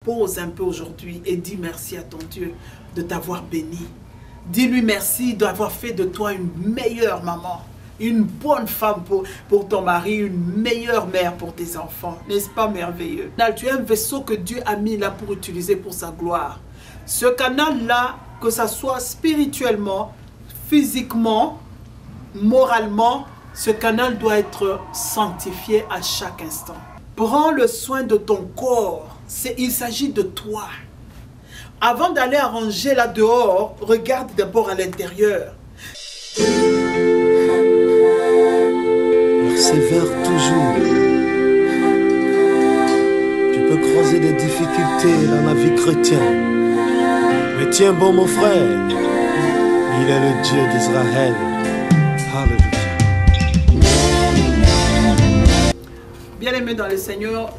Pose un peu aujourd'hui et dis merci à ton Dieu de t'avoir béni. Dis-lui merci d'avoir fait de toi une meilleure maman, une bonne femme pour ton mari, une meilleure mère pour tes enfants. N'est-ce pas merveilleux? Tu es un vaisseau que Dieu a mis là pour utiliser pour sa gloire. Ce canal-là, que ça soit spirituellement, physiquement, moralement, ce canal doit être sanctifié à chaque instant. Prends le soin de ton corps. Il s'agit de toi. Avant d'aller arranger là dehors, regarde d'abord à l'intérieur. Persévère toujours. Tu peux croiser des difficultés dans la vie chrétienne. Mais tiens bon mon frère, il est le Dieu d'Israël. Alléluia. Bien-aimés dans le Seigneur,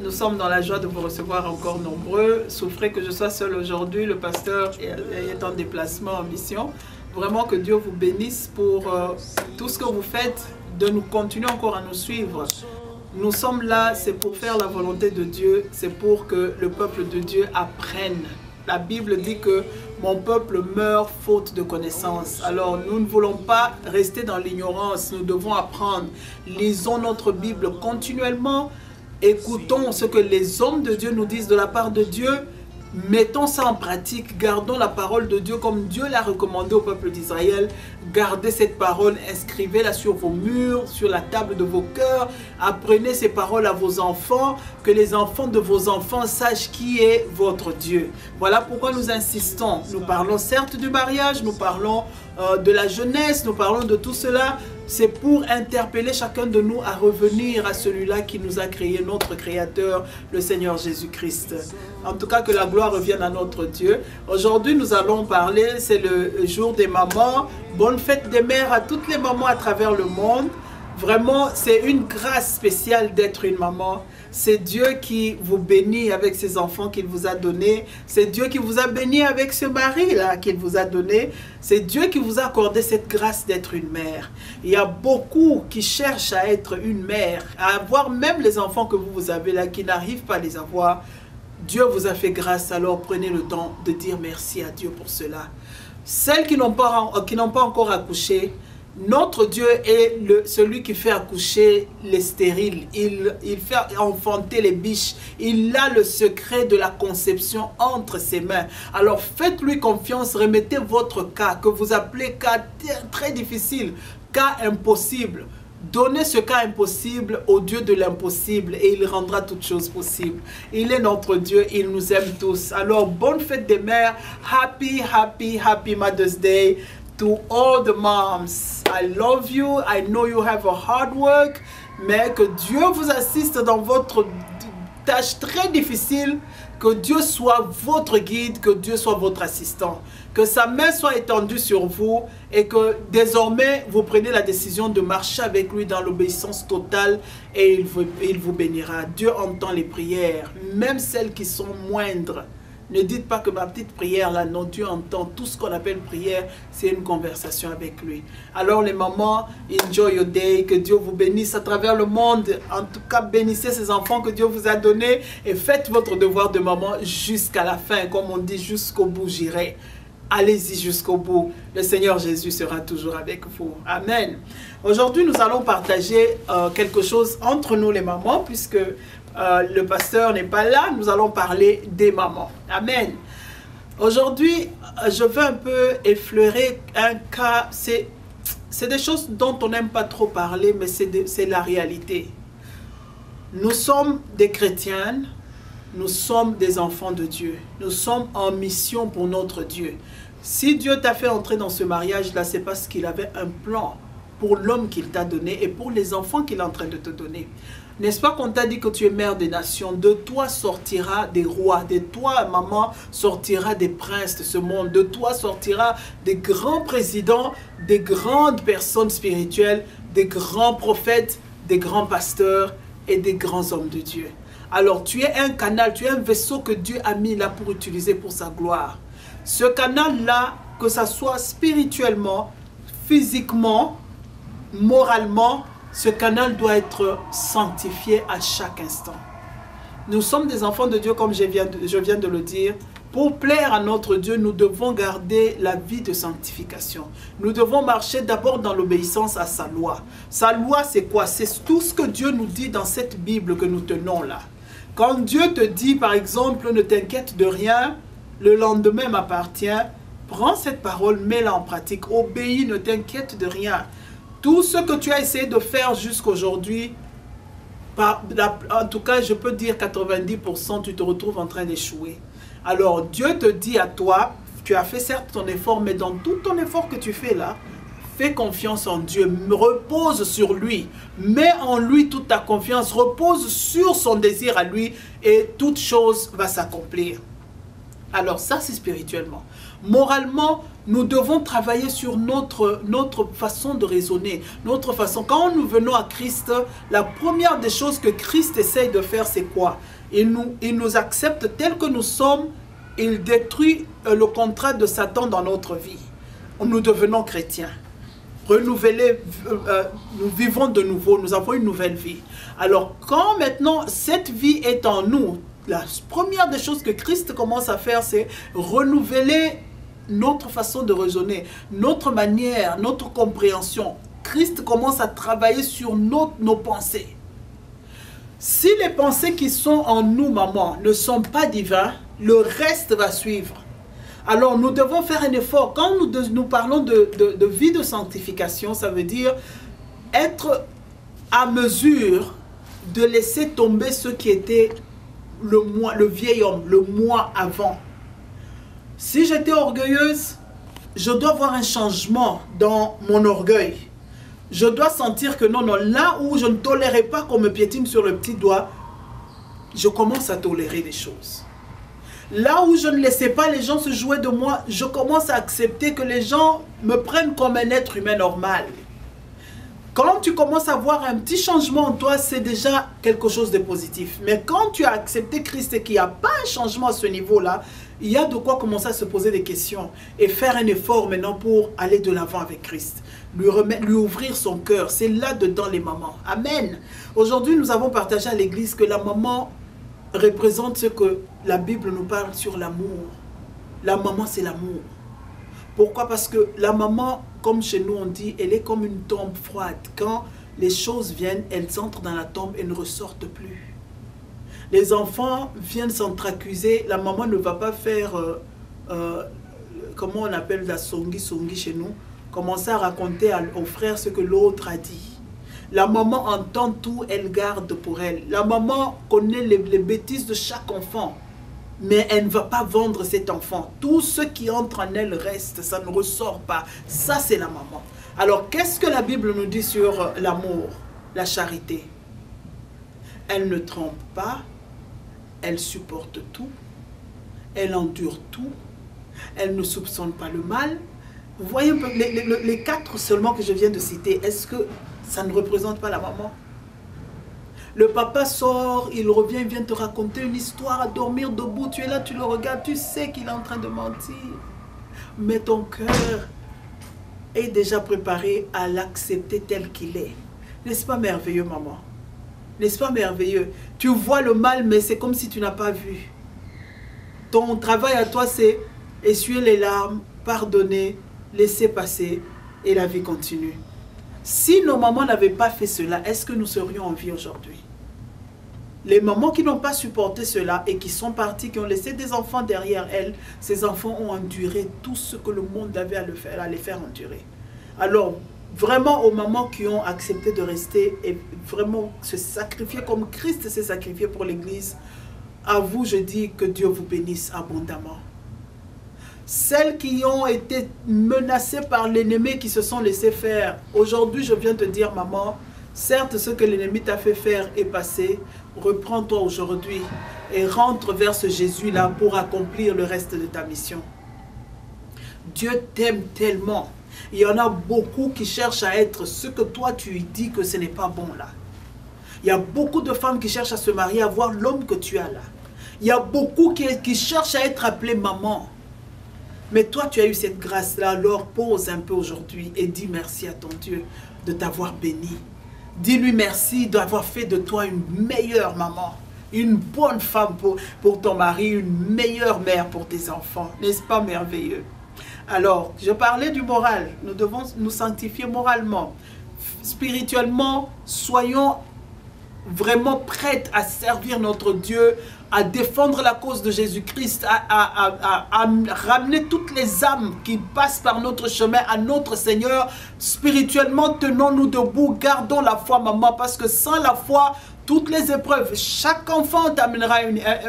nous sommes dans la joie de vous recevoir encore nombreux. Souffrez que je sois seul aujourd'hui, le pasteur est en déplacement, en mission. Vraiment que Dieu vous bénisse pour tout ce que vous faites, de nous continuer encore à nous suivre. Nous sommes là, c'est pour faire la volonté de Dieu, c'est pour que le peuple de Dieu apprenne. La Bible dit que mon peuple meurt faute de connaissance. Alors nous ne voulons pas rester dans l'ignorance, nous devons apprendre. Lisons notre Bible continuellement. Écoutons ce que les hommes de Dieu nous disent de la part de Dieu. Mettons ça en pratique. Gardons la parole de Dieu comme Dieu l'a recommandé au peuple d'Israël. Gardez cette parole, inscrivez-la sur vos murs, sur la table de vos cœurs. Apprenez ces paroles à vos enfants, que les enfants de vos enfants sachent qui est votre Dieu. Voilà pourquoi nous insistons. Nous parlons certes du mariage, nous parlons de la jeunesse, nous parlons de tout cela. C'est pour interpeller chacun de nous à revenir à celui-là qui nous a créé, notre Créateur, le Seigneur Jésus-Christ. En tout cas, que la gloire revienne à notre Dieu. Aujourd'hui, nous allons parler, c'est le jour des mamans. Bonne fête des mères à toutes les mamans à travers le monde. Vraiment, c'est une grâce spéciale d'être une maman. C'est Dieu qui vous bénit avec ses enfants qu'il vous a donnés. C'est Dieu qui vous a béni avec ce mari-là qu'il vous a donné. C'est Dieu qui vous a accordé cette grâce d'être une mère. Il y a beaucoup qui cherchent à être une mère, à avoir même les enfants que vous avez là, qui n'arrivent pas à les avoir. Dieu vous a fait grâce, alors prenez le temps de dire merci à Dieu pour cela. Celles qui n'ont pas encore accouché, notre Dieu est celui qui fait accoucher les stériles. Il fait enfanter les biches. Il a le secret de la conception entre ses mains. Alors faites-lui confiance, remettez votre cas, que vous appelez cas très difficile, cas impossible. Donnez ce cas impossible au Dieu de l'impossible et il rendra toutes choses possibles. Il est notre Dieu, il nous aime tous. Alors bonne fête des mères, happy, happy, happy Mother's Day. To all the moms, I love you. I know you have a hard work, mais que Dieu vous assiste dans votre tâche très difficile, que Dieu soit votre guide, que Dieu soit votre assistant, que sa main soit étendue sur vous et que désormais vous prenez la décision de marcher avec lui dans l'obéissance totale et il vous bénira. Dieu entend les prières, même celles qui sont moindres. Ne dites pas que ma petite prière là, non, Dieu entend. Tout ce qu'on appelle prière, c'est une conversation avec lui. Alors les mamans, enjoy your day, que Dieu vous bénisse à travers le monde. En tout cas, bénissez ces enfants que Dieu vous a donnés et faites votre devoir de maman jusqu'à la fin. Comme on dit, jusqu'au bout j'irai. Allez-y jusqu'au bout. Le Seigneur Jésus sera toujours avec vous. Amen. Aujourd'hui, nous allons partager quelque chose entre nous les mamans, puisque le pasteur n'est pas là. Nous allons parler des mamans. Amen. Aujourd'hui, je veux un peu effleurer un cas. C'est des choses dont on n'aime pas trop parler, mais c'est la réalité. Nous sommes des chrétiennes. Nous sommes des enfants de Dieu. Nous sommes en mission pour notre Dieu. Si Dieu t'a fait entrer dans ce mariage-là, c'est parce qu'il avait un plan pour l'homme qu'il t'a donné et pour les enfants qu'il est en train de te donner. N'est-ce pas qu'on t'a dit que tu es mère des nations? De toi sortira des rois. De toi, maman, sortira des princes de ce monde. De toi sortira des grands présidents, des grandes personnes spirituelles, des grands prophètes, des grands pasteurs et des grands hommes de Dieu. Alors tu es un canal, tu es un vaisseau que Dieu a mis là pour utiliser pour sa gloire. Ce canal-là, que ça soit spirituellement, physiquement, moralement, ce canal doit être sanctifié à chaque instant. Nous sommes des enfants de Dieu, comme je viens de le dire. Pour plaire à notre Dieu, nous devons garder la vie de sanctification. Nous devons marcher d'abord dans l'obéissance à sa loi. Sa loi, c'est quoi? C'est tout ce que Dieu nous dit dans cette Bible que nous tenons là. Quand Dieu te dit, par exemple, ne t'inquiète de rien, le lendemain m'appartient, prends cette parole, mets-la en pratique, obéis, ne t'inquiète de rien. Tout ce que tu as essayé de faire jusqu'aujourd'hui, en tout cas, je peux dire 90%, tu te retrouves en train d'échouer. Alors, Dieu te dit à toi, tu as fait certes ton effort, mais dans tout ton effort que tu fais là, fais confiance en Dieu, repose sur lui, mets en lui toute ta confiance, repose sur son désir à lui et toute chose va s'accomplir. Alors ça, c'est spirituellement. Moralement, nous devons travailler sur notre façon de raisonner, notre façon. Quand nous venons à Christ, la première des choses que Christ essaye de faire, c'est quoi? Il nous accepte tel que nous sommes, il détruit le contrat de Satan dans notre vie. Nous devenons chrétiens. Renouvelés, nous vivons de nouveau, nous avons une nouvelle vie. Alors, quand maintenant cette vie est en nous, la première des choses que Christ commence à faire, c'est renouveler notre façon de raisonner, notre manière, notre compréhension. Christ commence à travailler sur nos pensées. Si les pensées qui sont en nous, maman, ne sont pas divines, le reste va suivre. Alors, nous devons faire un effort. Quand nous parlons de vie de sanctification, ça veut dire être à mesure de laisser tomber ce qui était le vieil homme, le moi avant. Si j'étais orgueilleuse, je dois avoir un changement dans mon orgueil. Je dois sentir que non, là où je ne tolérais pas qu'on me piétine sur le petit doigt, je commence à tolérer les choses. Là où je ne laissais pas les gens se jouer de moi, je commence à accepter que les gens me prennent comme un être humain normal. Quand tu commences à voir un petit changement en toi, c'est déjà quelque chose de positif. Mais quand tu as accepté Christ et qu'il n'y a pas un changement à ce niveau-là, il y a de quoi commencer à se poser des questions et faire un effort maintenant pour aller de l'avant avec Christ. Lui ouvrir son cœur. C'est là-dedans les mamans. Amen. Aujourd'hui, nous avons partagé à l'église que la maman représente ce que la Bible nous parle sur l'amour. La maman, c'est l'amour. Pourquoi? Parce que la maman, comme chez nous on dit, elle est comme une tombe froide. Quand les choses viennent, elles entrent dans la tombe et ne ressortent plus. Les enfants viennent s'entreaccuser. La maman ne va pas faire, comment on appelle la songi chez nous, commencer à raconter aux frères ce que l'autre a dit. La maman entend tout, elle garde pour elle. La maman connaît les bêtises de chaque enfant. Mais elle ne va pas vendre cet enfant. Tout ce qui entre en elle reste, ça ne ressort pas. Ça, c'est la maman. Alors, qu'est-ce que la Bible nous dit sur l'amour, la charité? Elle ne trompe pas, elle supporte tout, elle endure tout, elle ne soupçonne pas le mal. Vous voyez un peu les 4 seulement que je viens de citer, est-ce que ça ne représente pas la maman? Le papa sort, il revient, il vient te raconter une histoire à dormir debout. Tu es là, tu le regardes, tu sais qu'il est en train de mentir. Mais ton cœur est déjà préparé à l'accepter tel qu'il est. N'est-ce pas merveilleux, maman? N'est-ce pas merveilleux? Tu vois le mal, mais c'est comme si tu n'as pas vu. Ton travail à toi, c'est essuyer les larmes, pardonner, laisser passer et la vie continue. Si nos mamans n'avaient pas fait cela, est-ce que nous serions en vie aujourd'hui? Les mamans qui n'ont pas supporté cela et qui sont parties, qui ont laissé des enfants derrière elles, ces enfants ont enduré tout ce que le monde avait à les faire endurer. Alors, vraiment aux mamans qui ont accepté de rester et vraiment se sacrifier comme Christ s'est sacrifié pour l'Église, à vous je dis que Dieu vous bénisse abondamment. Celles qui ont été menacées par l'ennemi, qui se sont laissées faire. Aujourd'hui, je viens te dire, maman, certes, ce que l'ennemi t'a fait faire est passé. Reprends-toi aujourd'hui et rentre vers ce Jésus-là pour accomplir le reste de ta mission. Dieu t'aime tellement. Il y en a beaucoup qui cherchent à être ce que toi tu lui dis que ce n'est pas bon là. Il y a beaucoup de femmes qui cherchent à se marier, à voir l'homme que tu as là. Il y a beaucoup qui cherchent à être appelées maman. Mais toi, tu as eu cette grâce-là, alors pose un peu aujourd'hui et dis merci à ton Dieu de t'avoir béni. Dis-lui merci d'avoir fait de toi une meilleure maman. une bonne femme pour ton mari, une meilleure mère pour tes enfants. N'est-ce pas merveilleux? Alors, je parlais du moral. Nous devons nous sanctifier moralement. Spirituellement, soyons vraiment prêtes à servir notre Dieu, à défendre la cause de Jésus-Christ, à ramener toutes les âmes qui passent par notre chemin à notre Seigneur. Spirituellement, tenons-nous debout, gardons la foi, maman, parce que sans la foi, toutes les épreuves, chaque enfant t'amènera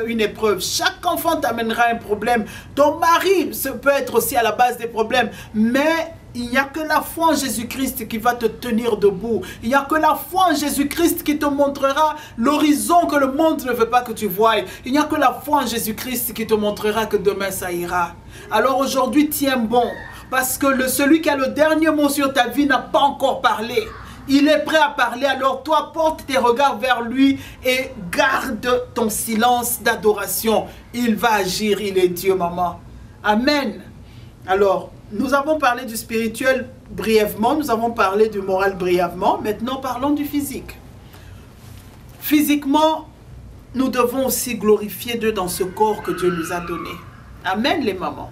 une épreuve, chaque enfant t'amènera un problème. Ton mari peut être aussi à la base des problèmes, mais il n'y a que la foi en Jésus-Christ qui va te tenir debout. Il n'y a que la foi en Jésus-Christ qui te montrera l'horizon que le monde ne veut pas que tu voies. Il n'y a que la foi en Jésus-Christ qui te montrera que demain ça ira. Alors aujourd'hui, tiens bon, parce que celui qui a le dernier mot sur ta vie n'a pas encore parlé. Il est prêt à parler, alors toi porte tes regards vers lui et garde ton silence d'adoration. Il va agir, il est Dieu, maman. Amen. Alors, nous avons parlé du spirituel brièvement, nous avons parlé du moral brièvement. Maintenant, parlons du physique. Physiquement, nous devons aussi glorifier Dieu dans ce corps que Dieu nous a donné. Amen, les mamans.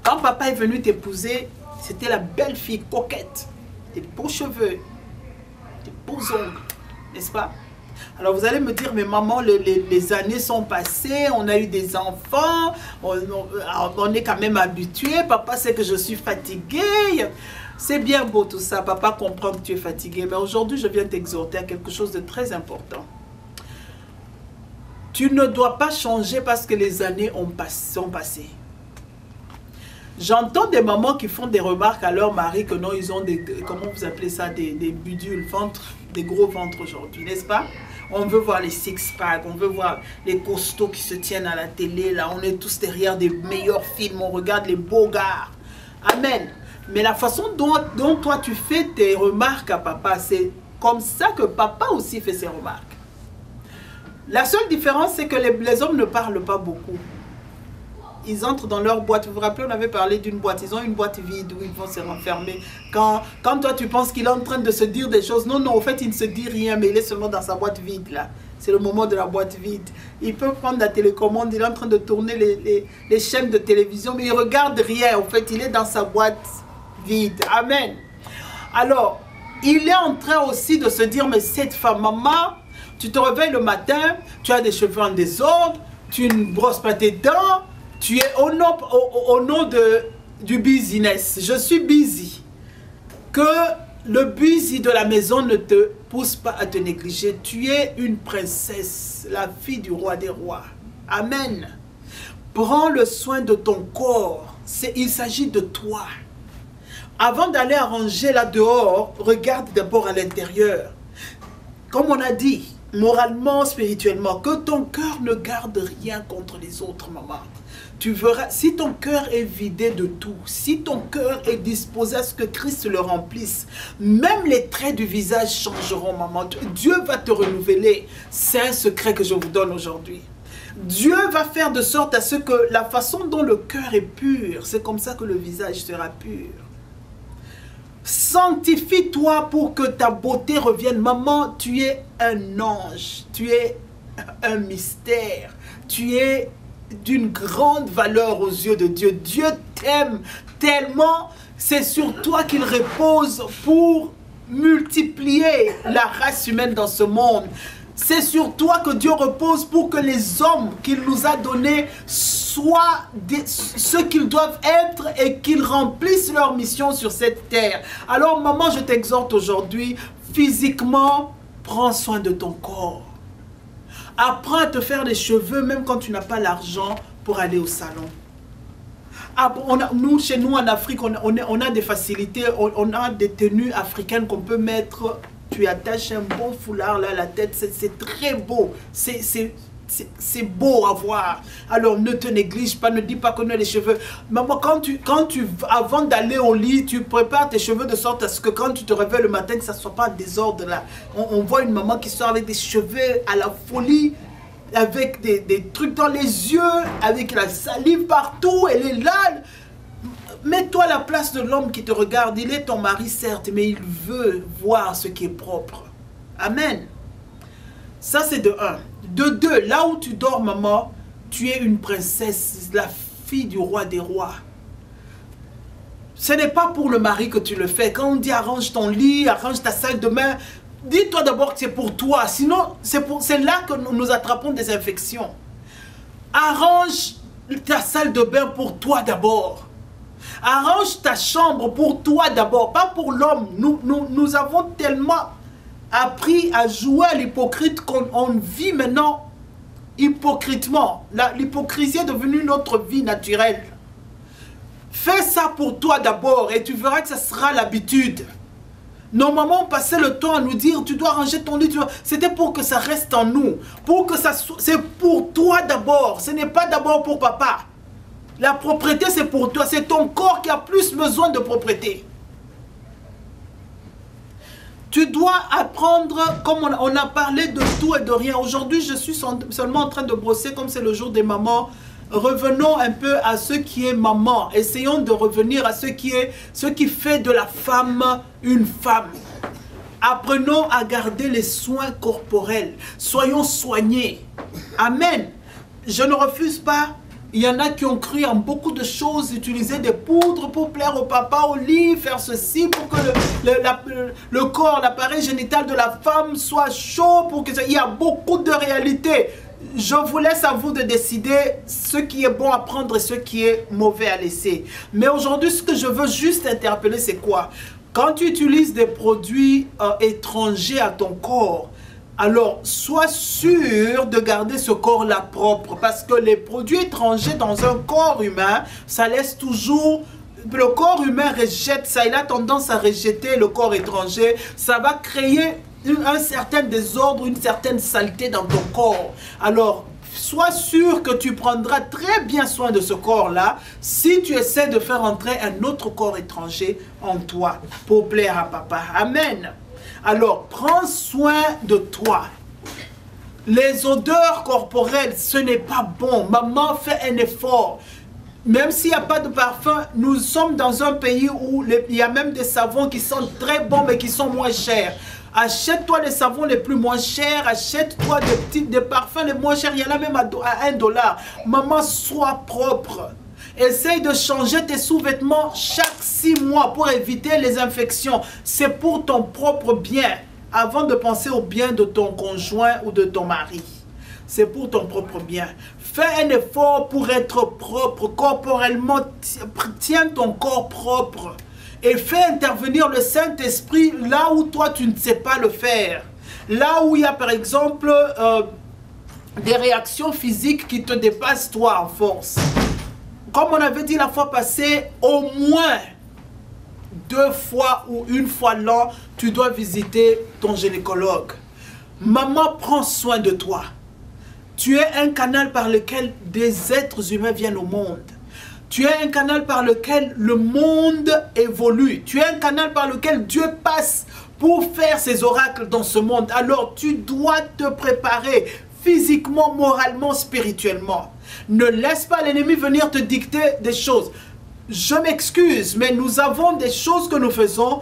Quand papa est venu t'épouser, c'était la belle fille coquette. Des beaux cheveux, des beaux ongles, n'est-ce pas? Alors vous allez me dire, mais maman, les années sont passées, on a eu des enfants, on est quand même habitué, papa sait que je suis fatiguée. C'est bien beau tout ça, papa comprend que tu es fatigué, mais aujourd'hui je viens t'exhorter à quelque chose de très important. Tu ne dois pas changer parce que les années sont passées. J'entends des mamans qui font des remarques à leur mari que non, ils ont des, comment vous appelez ça, des bidules, ventres, des gros ventres aujourd'hui, n'est-ce pas? On veut voir les six-packs, on veut voir les costauds qui se tiennent à la télé, là, on est tous derrière des meilleurs films, on regarde les beaux gars. Amen. Mais la façon dont toi tu fais tes remarques à papa, c'est comme ça que papa aussi fait ses remarques. La seule différence, c'est que les hommes ne parlent pas beaucoup. Ils entrent dans leur boîte. Vous vous rappelez, on avait parlé d'une boîte. Ils ont une boîte vide où ils vont se renfermer. Quand toi, tu penses qu'il est en train de se dire des choses. Non, non, au fait, il ne se dit rien, mais il est seulement dans sa boîte vide, là. C'est le moment de la boîte vide. Il peut prendre la télécommande. Il est en train de tourner les chaînes de télévision, mais il ne regarde rien. En fait, il est dans sa boîte vide. Amen. Alors, il est en train aussi de se dire, mais cette femme, maman, tu te réveilles le matin, tu as des cheveux en désordre, tu ne brosses pas tes dents, tu es au nom du business. Je suis busy. Que le busy de la maison ne te pousse pas à te négliger. Tu es une princesse, la fille du roi des rois. Amen. Prends le soin de ton corps. Il s'agit de toi. Avant d'aller arranger là dehors, regarde d'abord à l'intérieur. Comme on a dit, moralement, spirituellement, que ton cœur ne garde rien contre les autres, maman. Tu verras, si ton cœur est vidé de tout, si ton cœur est disposé à ce que Christ le remplisse, même les traits du visage changeront, maman. Dieu va te renouveler. C'est un secret que je vous donne aujourd'hui. Dieu va faire de sorte à ce que la façon dont le cœur est pur, c'est comme ça que le visage sera pur. Sanctifie-toi pour que ta beauté revienne. Maman, tu es un ange, tu es un mystère, tu es d'une grande valeur aux yeux de Dieu. Dieu t'aime tellement, c'est sur toi qu'il repose pour multiplier la race humaine dans ce monde. C'est sur toi que Dieu repose pour que les hommes qu'il nous a donnés soient ceux qu'ils doivent être et qu'ils remplissent leur mission sur cette terre. Alors maman, je t'exhorte aujourd'hui, physiquement, prends soin de ton corps. Apprends à te faire les cheveux même quand tu n'as pas l'argent pour aller au salon. Chez nous en Afrique, on a des facilités, on a des tenues africaines qu'on peut mettre. Tu attaches un bon foulard là à la tête, c'est très beau, c'est beau à voir. Alors ne te néglige pas, ne dis pas qu'on a les cheveux. Maman, avant d'aller au lit, tu prépares tes cheveux de sorte à ce que quand tu te réveilles le matin, que ça ne soit pas en désordre là. On voit une maman qui sort avec des cheveux à la folie, avec des trucs dans les yeux, avec la salive partout, elle est là. Mets-toi à la place de l'homme qui te regarde. Il est ton mari, certes, mais il veut voir ce qui est propre. Amen. Ça, c'est de un. De deux, là où tu dors, maman, tu es une princesse, la fille du roi des rois. Ce n'est pas pour le mari que tu le fais. Quand on dit arrange ton lit, arrange ta salle de bain, dis-toi d'abord que c'est pour toi. Sinon, c'est là que nous attrapons des infections. Arrange ta salle de bain pour toi d'abord. Arrange ta chambre pour toi d'abord, pas pour l'homme. Nous avons tellement appris à jouer à l'hypocrite qu'on vit maintenant hypocritement. L'hypocrisie est devenue notre vie naturelle. Fais ça pour toi d'abord et tu verras que ça sera l'habitude. Nos mamans passaient le temps à nous dire tu dois ranger ton lit. C'était pour que ça reste en nous. C'est pour toi d'abord. Ce n'est pas d'abord pour papa. La propreté c'est pour toi. C'est ton corps qui a plus besoin de propreté. Tu dois apprendre, comme on a parlé de tout et de rien. Aujourd'hui, je suis seulement en train de brosser comme c'est le jour des mamans. Revenons un peu à ce qui est maman. Essayons de revenir à ce qui fait de la femme une femme. Apprenons à garder les soins corporels. Soyons soignés. Amen. Je ne refuse pas. Il y en a qui ont cru en beaucoup de choses, utiliser des poudres pour plaire au papa, au lit, faire ceci pour que le corps, l'appareil génital de la femme soit chaud. Il y a beaucoup de réalités. Je vous laisse à vous de décider ce qui est bon à prendre et ce qui est mauvais à laisser. Mais aujourd'hui, ce que je veux juste interpeller, c'est quoi? Quand tu utilises des produits étrangers à ton corps, alors sois sûr de garder ce corps-là propre. Parce que les produits étrangers dans un corps humain, ça laisse toujours... Le corps humain rejette ça. Il a tendance à rejeter le corps étranger. Ça va créer un certain désordre, une certaine saleté dans ton corps. Alors, sois sûr que tu prendras très bien soin de ce corps-là si tu essaies de faire entrer un autre corps étranger en toi pour plaire à papa. Amen. Alors, prends soin de toi. Les odeurs corporelles, ce n'est pas bon. Maman, fais un effort. Même s'il n'y a pas de parfum, nous sommes dans un pays où il y a même des savons qui sont très bons mais qui sont moins chers. Achète-toi les savons les plus moins chers, achète-toi des parfums les moins chers, il y en a même à $1. Maman, sois propre. Essaye de changer tes sous-vêtements chaque 6 mois pour éviter les infections. C'est pour ton propre bien, avant de penser au bien de ton conjoint ou de ton mari. C'est pour ton propre bien. Fais un effort pour être propre corporellement. Tiens ton corps propre. Et fais intervenir le Saint-Esprit là où toi tu ne sais pas le faire. Là où il y a par exemple des réactions physiques qui te dépassent toi en force. Comme on avait dit la fois passée, au moins 2 fois ou 1 fois l'an, tu dois visiter ton gynécologue. Maman, prends soin de toi. Tu es un canal par lequel des êtres humains viennent au monde. Tu es un canal par lequel le monde évolue. Tu es un canal par lequel Dieu passe pour faire ses oracles dans ce monde. Alors tu dois te préparer physiquement, moralement, spirituellement. Ne laisse pas l'ennemi venir te dicter des choses. Je m'excuse, mais nous avons des choses que nous faisons.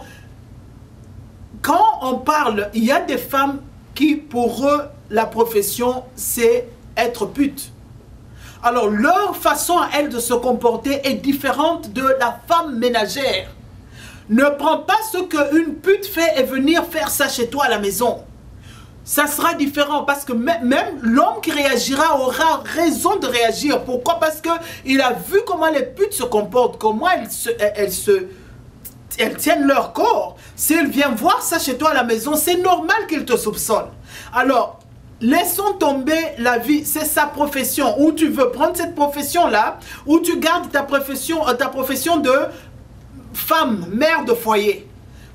Quand on parle, il y a des femmes qui, pour eux, la profession, c'est être pute. Alors, leur façon à elles de se comporter est différente de la femme ménagère. Ne prends pas ce qu'une pute fait et venir faire ça chez toi à la maison. Ça sera différent parce que même l'homme qui réagira aura raison de réagir. Pourquoi? Parce qu'il a vu comment les putes se comportent, comment elles tiennent leur corps. S'il vient voir ça chez toi à la maison, c'est normal qu'il te soupçonne. Alors, laissons tomber la vie, c'est sa profession. Ou tu veux prendre cette profession-là, ou tu gardes ta profession de femme, mère de foyer.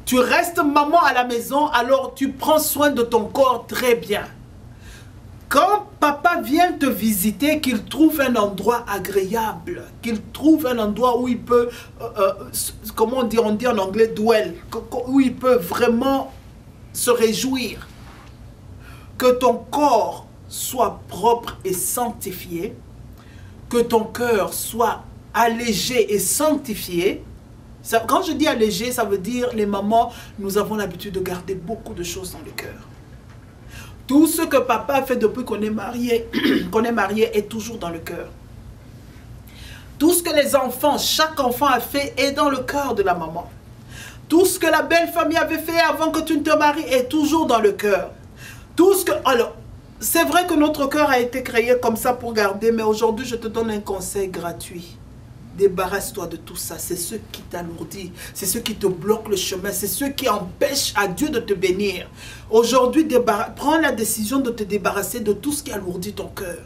Tu restes maman à la maison, alors tu prends soin de ton corps très bien. Quand papa vient te visiter, qu'il trouve un endroit agréable, qu'il trouve un endroit où il peut, comment on dit en anglais, dwell, où il peut vraiment se réjouir. Que ton corps soit propre et sanctifié, que ton cœur soit allégé et sanctifié. Ça, quand je dis allégé, ça veut dire, les mamans, nous avons l'habitude de garder beaucoup de choses dans le cœur. Tout ce que papa a fait depuis qu'on est marié, est toujours dans le cœur. Tout ce que les enfants, chaque enfant a fait est dans le cœur de la maman. Tout ce que la belle famille avait fait avant que tu ne te maries est toujours dans le cœur. Tout ce que... Alors, c'est vrai que notre cœur a été créé comme ça pour garder, mais aujourd'hui, je te donne un conseil gratuit. Débarrasse-toi de tout ça. C'est ce qui t'alourdit. C'est ce qui te bloque le chemin. C'est ce qui empêche à Dieu de te bénir. Aujourd'hui, prends la décision de te débarrasser de tout ce qui alourdit ton cœur.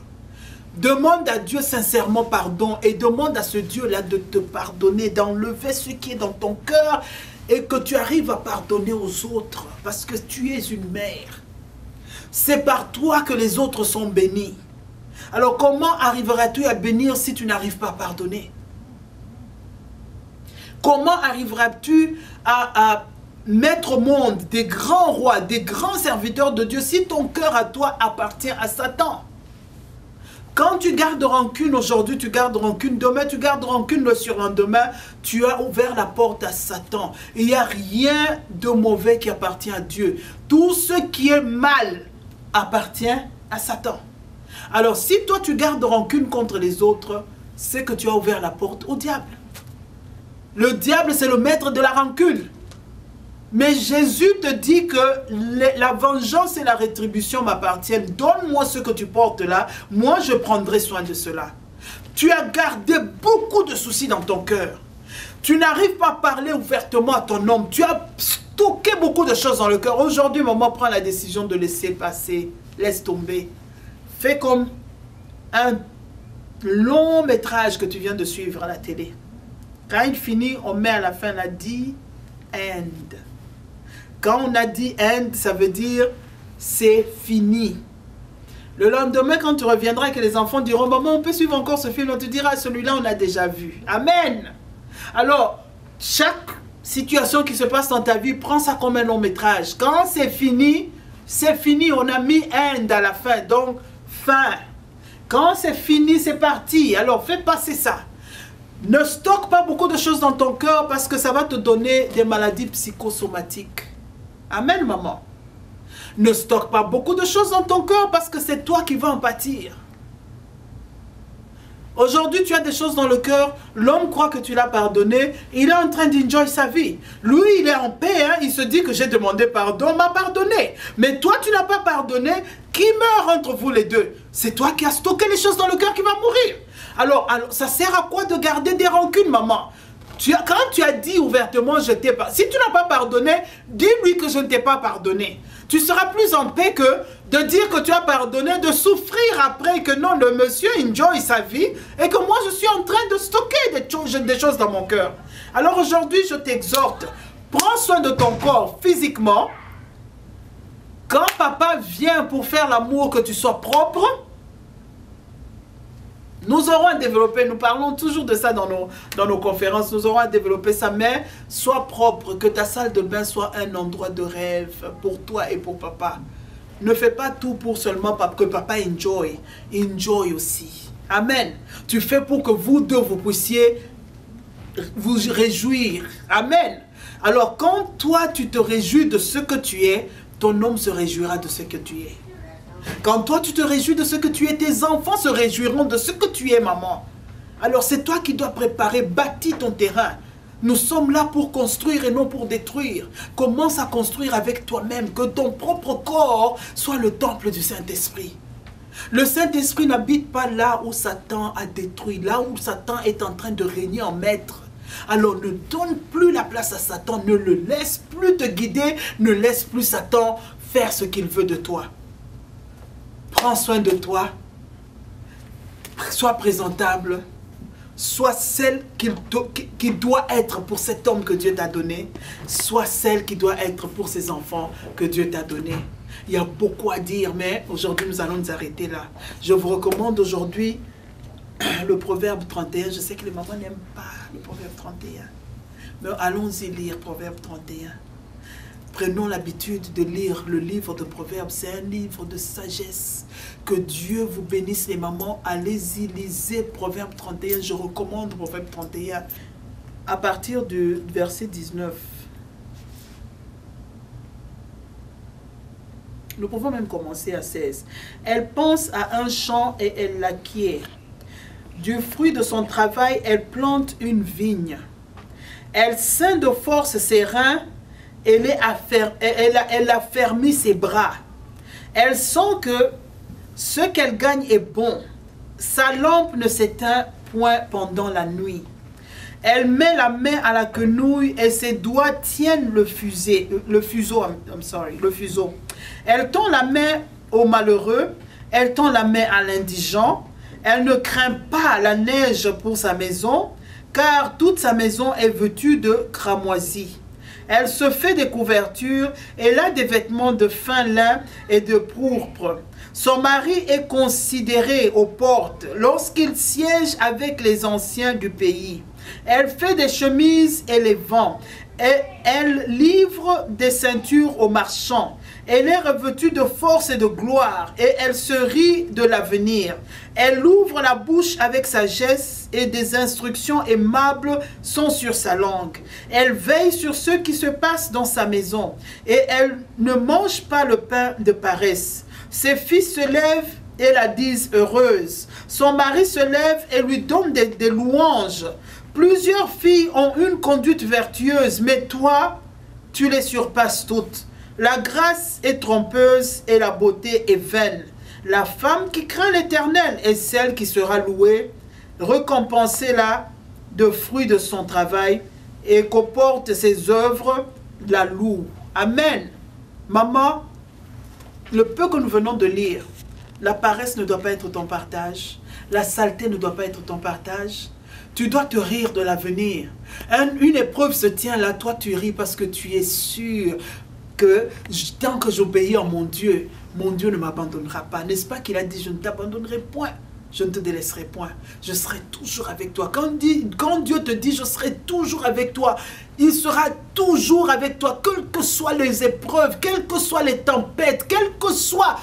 Demande à Dieu sincèrement pardon et demande à ce Dieu-là de te pardonner, d'enlever ce qui est dans ton cœur et que tu arrives à pardonner aux autres parce que tu es une mère. C'est par toi que les autres sont bénis. Alors comment arriveras-tu à bénir si tu n'arrives pas à pardonner? Comment arriveras-tu à mettre au monde des grands rois, des grands serviteurs de Dieu si ton cœur à toi appartient à Satan? Quand tu gardes rancune aujourd'hui, tu gardes rancune demain, tu gardes rancune le surlendemain, tu as ouvert la porte à Satan. Il n'y a rien de mauvais qui appartient à Dieu. Tout ce qui est mal appartient à Satan. Alors si toi tu gardes rancune contre les autres, c'est que tu as ouvert la porte au diable. Le diable, c'est le maître de la rancune. Mais Jésus te dit que la vengeance et la rétribution m'appartiennent. Donne-moi ce que tu portes là. Moi, je prendrai soin de cela. Tu as gardé beaucoup de soucis dans ton cœur. Tu n'arrives pas à parler ouvertement à ton homme. Tu as stocké beaucoup de choses dans le cœur. Aujourd'hui, maman prend la décision de laisser passer. Laisse tomber. Fais comme un long métrage que tu viens de suivre à la télé. Quand il finit, on met à la fin la dit end. Quand on a dit end, ça veut dire c'est fini. Le lendemain, quand tu reviendras et que les enfants diront, maman, on peut suivre encore ce film, on te dira, celui-là, on l'a déjà vu. Amen. Alors, chaque situation qui se passe dans ta vie, prends ça comme un long métrage. Quand c'est fini, on a mis end à la fin, donc fin. Quand c'est fini, c'est parti. Alors, fais passer ça. Ne stocke pas beaucoup de choses dans ton cœur parce que ça va te donner des maladies psychosomatiques. Amen, maman. Ne stocke pas beaucoup de choses dans ton cœur parce que c'est toi qui vas en pâtir. Aujourd'hui, tu as des choses dans le cœur, l'homme croit que tu l'as pardonné, il est en train d'enjoy sa vie. Lui, il est en paix, hein? Il se dit que j'ai demandé pardon, on m'a pardonné. Mais toi, tu n'as pas pardonné, qui meurt entre vous les deux? C'est toi qui as stocké les choses dans le cœur qui va mourir. Alors, ça sert à quoi de garder des rancunes, maman? Quand tu as dit ouvertement, je t'ai pas. Si tu n'as pas pardonné, dis-lui que je ne t'ai pas pardonné. Tu seras plus en paix que de dire que tu as pardonné, de souffrir après que non, le monsieur enjoy sa vie et que moi je suis en train de stocker des choses dans mon cœur. Alors aujourd'hui, je t'exhorte, prends soin de ton corps physiquement. Quand papa vient pour faire l'amour, que tu sois propre. Nous aurons à développer, nous parlons toujours de ça dans nos conférences, nous aurons à développer ça, mais sois propre, que ta salle de bain soit un endroit de rêve pour toi et pour papa. Ne fais pas tout pour seulement que papa enjoy aussi. Amen. Tu fais pour que vous deux, vous puissiez vous réjouir. Amen. Alors quand toi, tu te réjouis de ce que tu es, ton homme se réjouira de ce que tu es. Quand toi tu te réjouis de ce que tu es, tes enfants se réjouiront de ce que tu es, maman. Alors c'est toi qui dois préparer, bâtir ton terrain. Nous sommes là pour construire et non pour détruire. Commence à construire avec toi-même, que ton propre corps soit le temple du Saint-Esprit. Le Saint-Esprit n'habite pas là où Satan a détruit, là où Satan est en train de régner en maître. Alors ne donne plus la place à Satan, ne le laisse plus te guider, ne laisse plus Satan faire ce qu'il veut de toi. Prends soin de toi, sois présentable, sois celle qui doit être pour cet homme que Dieu t'a donné, sois celle qui doit être pour ces enfants que Dieu t'a donné. Il y a beaucoup à dire, mais aujourd'hui nous allons nous arrêter là. Je vous recommande aujourd'hui le proverbe 31. Je sais que les mamans n'aiment pas le proverbe 31, mais allons-y lire proverbe 31. Prenons l'habitude de lire le livre de Proverbes. C'est un livre de sagesse. Que Dieu vous bénisse les mamans. Allez-y, lisez Proverbe 31. Je recommande Proverbe 31 à partir du verset 19. Nous pouvons même commencer à 16. Elle pense à un champ et elle l'acquiert. Du fruit de son travail, elle plante une vigne. Elle ceint de force ses reins, elle a fermé ses bras. Elle sent que ce qu'elle gagne est bon. Sa lampe ne s'éteint point pendant la nuit. Elle met la main à la quenouille et ses doigts tiennent le fuseau. Elle tend la main au malheureux, elle tend la main à l'indigent. Elle ne craint pas la neige pour sa maison, car toute sa maison est vêtue de cramoisie. Elle se fait des couvertures, elle a des vêtements de fin lin et de pourpre. Son mari est considéré aux portes lorsqu'il siège avec les anciens du pays. Elle fait des chemises et les vend. Et elle livre des ceintures aux marchands. Elle est revêtue de force et de gloire, et elle se rit de l'avenir. Elle ouvre la bouche avec sagesse, et des instructions aimables sont sur sa langue. Elle veille sur ce qui se passe dans sa maison, et elle ne mange pas le pain de paresse. Ses fils se lèvent et la disent heureuse. Son mari se lève et lui donne des louanges. Plusieurs filles ont une conduite vertueuse, mais toi, tu les surpasses toutes. La grâce est trompeuse et la beauté est vaine. La femme qui craint l'Éternel est celle qui sera louée. Récompensez-la de fruits de son travail et qu'au porte ses œuvres la loue. Amen. Maman, le peu que nous venons de lire, la paresse ne doit pas être ton partage. La saleté ne doit pas être ton partage. Tu dois te rire de l'avenir. Une épreuve se tient là, toi tu ris parce que tu es sûr que tant que j'obéis à mon Dieu ne m'abandonnera pas. N'est-ce pas qu'il a dit, je ne t'abandonnerai point, je ne te délaisserai point, je serai toujours avec toi. Quand Dieu te dit, je serai toujours avec toi, il sera toujours avec toi, quelles que soient les épreuves, quelles que soient les tempêtes, quel que soit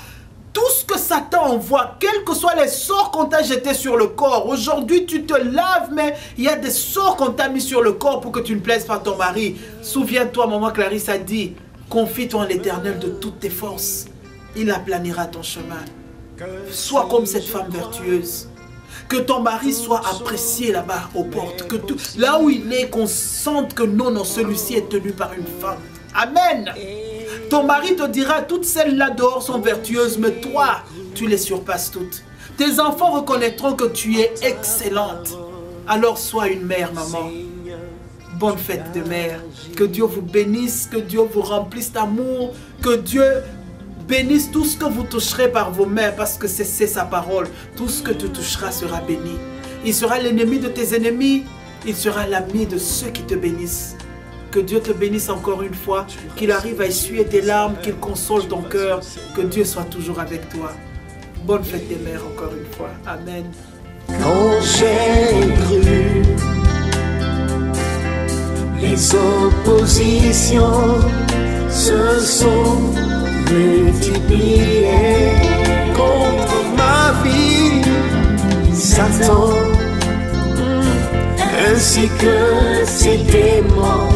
tout ce que Satan envoie, quels que soient les sorts qu'on t'a jetés sur le corps. Aujourd'hui, tu te laves, mais il y a des sorts qu'on t'a mis sur le corps pour que tu ne plaises pas ton mari. Souviens-toi, maman Clarisse a dit, confie-toi en l'Éternel de toutes tes forces. Il aplanira ton chemin. Sois comme cette femme vertueuse. Que ton mari soit apprécié là-bas aux portes. Que là où il est, qu'on sente que non, celui-ci est tenu par une femme. Amen. Ton mari te dira, toutes celles-là dehors sont vertueuses, mais toi, tu les surpasses toutes. Tes enfants reconnaîtront que tu es excellente. Alors sois une mère, maman. Bonne fête de mère. Que Dieu vous bénisse, que Dieu vous remplisse d'amour, que Dieu bénisse tout ce que vous toucherez par vos mains, parce que c'est sa parole. Tout ce que tu toucheras sera béni. Il sera l'ennemi de tes ennemis, il sera l'ami de ceux qui te bénissent. Que Dieu te bénisse encore une fois, qu'il arrive à essuyer tes larmes, qu'il console ton cœur, que Dieu soit toujours avec toi. Bonne fête des mères encore une fois. Amen. Quand j'ai cru, les oppositions se sont multipliées contre ma vie. Satan, ainsi que ses démons,